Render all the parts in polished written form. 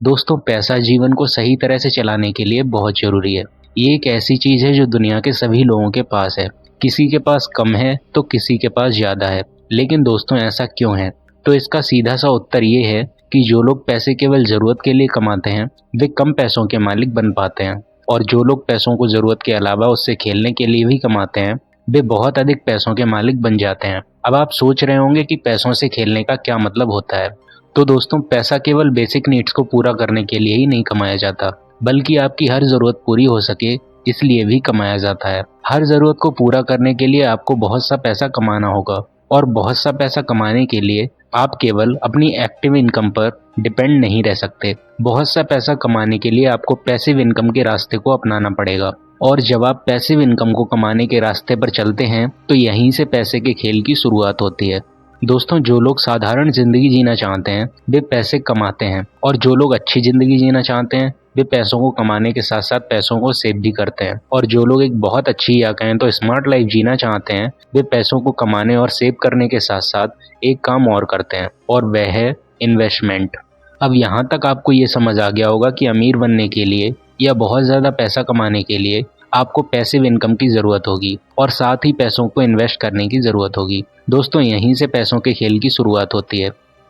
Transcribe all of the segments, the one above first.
दोस्तों पैसा जीवन को सही तरह से चलाने के लिए बहुत ज़रूरी है। ये एक ऐसी चीज़ है जो दुनिया के सभी लोगों के पास है। किसी के पास कम है तो किसी के पास ज़्यादा है। लेकिन दोस्तों ऐसा क्यों है? तो इसका सीधा सा उत्तर ये है कि जो लोग पैसे केवल ज़रूरत के लिए कमाते हैं वे कम पैसों के मालिक बन पाते हैं, और जो लोग पैसों को ज़रूरत के अलावा उससे खेलने के लिए भी कमाते हैं वे बहुत अधिक पैसों के मालिक बन जाते हैं। अब आप सोच रहे होंगे कि पैसों से खेलने का क्या मतलब होता है। तो दोस्तों पैसा केवल बेसिक नीड्स को पूरा करने के लिए ही नहीं कमाया जाता, बल्कि आपकी हर ज़रूरत पूरी हो सके इसलिए भी कमाया जाता है। हर ज़रूरत को पूरा करने के लिए आपको बहुत सा पैसा कमाना होगा, और बहुत सा पैसा कमाने के लिए आप केवल अपनी एक्टिव इनकम पर डिपेंड नहीं रह सकते। बहुत सा पैसा कमाने के लिए आपको पैसिव इनकम के रास्ते को अपनाना पड़ेगा, और जब आप पैसिव इनकम को कमाने के रास्ते पर चलते हैं तो यहीं से पैसे के खेल की शुरुआत होती है। दोस्तों जो लोग साधारण जिंदगी जीना चाहते हैं वे पैसे कमाते हैं, और जो लोग अच्छी जिंदगी जीना चाहते हैं वे पैसों को कमाने के साथ साथ पैसों को सेव भी करते हैं। और जो लोग एक बहुत अच्छी या कहें तो स्मार्ट लाइफ जीना चाहते हैं वे पैसों को कमाने और सेव करने के साथ साथ एक काम और करते हैं, और वह है इन्वेस्टमेंट। अब यहाँ तक आपको ये समझ आ गया होगा कि अमीर बनने के लिए या बहुत ज़्यादा पैसा कमाने के लिए आपको पैसिव इनकम की ज़रूरत होगी, और साथ ही पैसों को इन्वेस्ट करने की ज़रूरत होगी। दोस्तों यहीं से पैसों के खेल की शुरुआत होती है।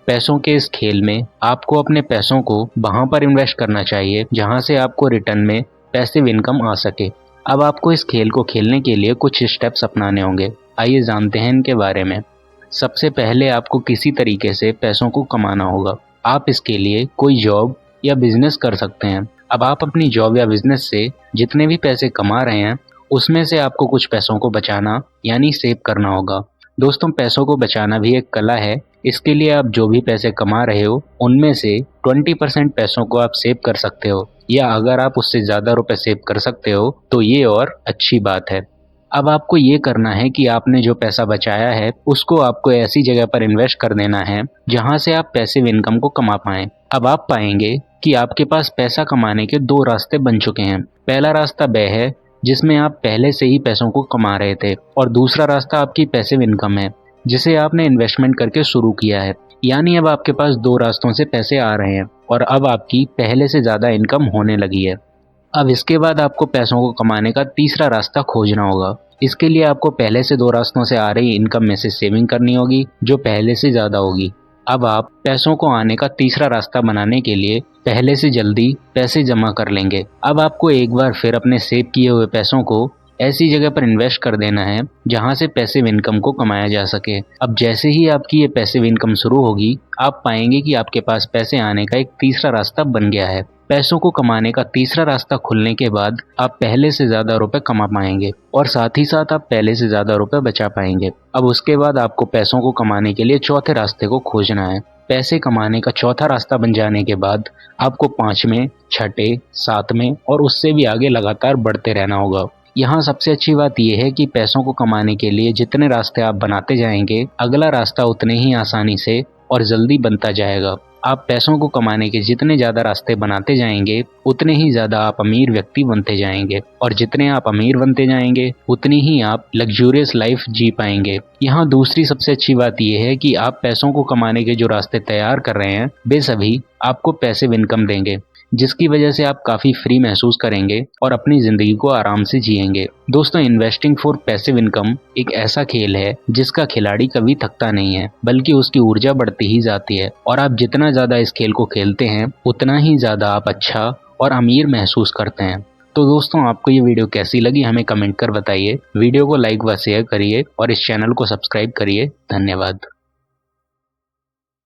पैसों के इस खेल में आपको अपने पैसों को वहाँ पर इन्वेस्ट करना चाहिए जहाँ से आपको रिटर्न में पैसिव इनकम आ सके। अब आपको इस खेल को खेलने के लिए कुछ स्टेप्स अपनाने होंगे। आइए जानते हैं इनके बारे में। सबसे पहले आपको किसी तरीके से पैसों को कमाना होगा। आप इसके लिए कोई जॉब या बिजनेस कर सकते हैं। अब आप अपनी जॉब या बिजनेस से जितने भी पैसे कमा रहे हैं उसमें से आपको कुछ पैसों को बचाना यानी सेव करना होगा। दोस्तों पैसों को बचाना भी एक कला है। इसके लिए आप जो भी पैसे कमा रहे हो उनमें से 20% पैसों को आप सेव कर सकते हो, या अगर आप उससे ज़्यादा रुपए सेव कर सकते हो तो ये और अच्छी बात है। अब आपको ये करना है कि आपने जो पैसा बचाया है उसको आपको ऐसी जगह पर इन्वेस्ट कर देना है जहां से आप पैसिव इनकम को कमा पाएं। अब आप पाएंगे कि आपके पास पैसा कमाने के दो रास्ते बन चुके हैं। पहला रास्ता वह है जिसमें आप पहले से ही पैसों को कमा रहे थे, और दूसरा रास्ता आपकी पैसिव इनकम है जिसे आपने इन्वेस्टमेंट करके शुरू किया है। यानी अब आपके पास दो रास्तों से पैसे आ रहे हैं, और अब आपकी पहले से ज़्यादा इनकम होने लगी है। अब इसके बाद आपको पैसों को कमाने का तीसरा रास्ता खोजना होगा। इसके लिए आपको पहले से दो रास्तों से आ रही इनकम में से सेविंग करनी होगी जो पहले से ज़्यादा होगी। अब आप पैसों को आने का तीसरा रास्ता बनाने के लिए पहले से जल्दी पैसे जमा कर लेंगे। अब आपको एक बार फिर अपने सेव किए हुए पैसों को ऐसी जगह पर इन्वेस्ट कर देना है जहां से पैसिव इनकम को कमाया जा सके। अब जैसे ही आपकी ये पैसिव इनकम शुरू होगी आप पाएंगे कि आपके पास पैसे आने का एक तीसरा रास्ता बन गया है। पैसों को कमाने का तीसरा रास्ता खुलने के बाद आप पहले से ज़्यादा रुपए कमा पाएंगे, और साथ ही साथ आप पहले से ज़्यादा रुपए बचा पाएंगे। अब उसके बाद आपको पैसों को कमाने के लिए चौथे रास्ते को खोजना है। पैसे कमाने का चौथा रास्ता बन जाने के बाद आपको पाँचवें, छठे, सातवें और उससे भी आगे लगातार बढ़ते रहना होगा। यहाँ सबसे अच्छी बात यह है कि पैसों को कमाने के लिए जितने रास्ते आप बनाते जाएंगे अगला रास्ता उतने ही आसानी से और जल्दी बनता जाएगा। आप पैसों को कमाने के जितने ज़्यादा रास्ते बनाते जाएंगे उतने ही ज़्यादा आप अमीर व्यक्ति बनते जाएंगे, और जितने आप अमीर बनते जाएंगे उतनी ही आप लग्जूरियस लाइफ जी पाएंगे। यहाँ दूसरी सबसे अच्छी बात यह है कि आप पैसों को कमाने के जो रास्ते तैयार कर रहे हैं वे सभी आपको पैसिव इनकम देंगे, जिसकी वजह से आप काफ़ी फ्री महसूस करेंगे और अपनी ज़िंदगी को आराम से जिएंगे। दोस्तों इन्वेस्टिंग फॉर पैसिव इनकम एक ऐसा खेल है जिसका खिलाड़ी कभी थकता नहीं है, बल्कि उसकी ऊर्जा बढ़ती ही जाती है, और आप जितना ज़्यादा इस खेल को खेलते हैं उतना ही ज़्यादा आप अच्छा और अमीर महसूस करते हैं। तो दोस्तों आपको ये वीडियो कैसी लगी हमें कमेंट कर बताइए। वीडियो को लाइक व शेयर करिए और इस चैनल को सब्सक्राइब करिए। धन्यवाद।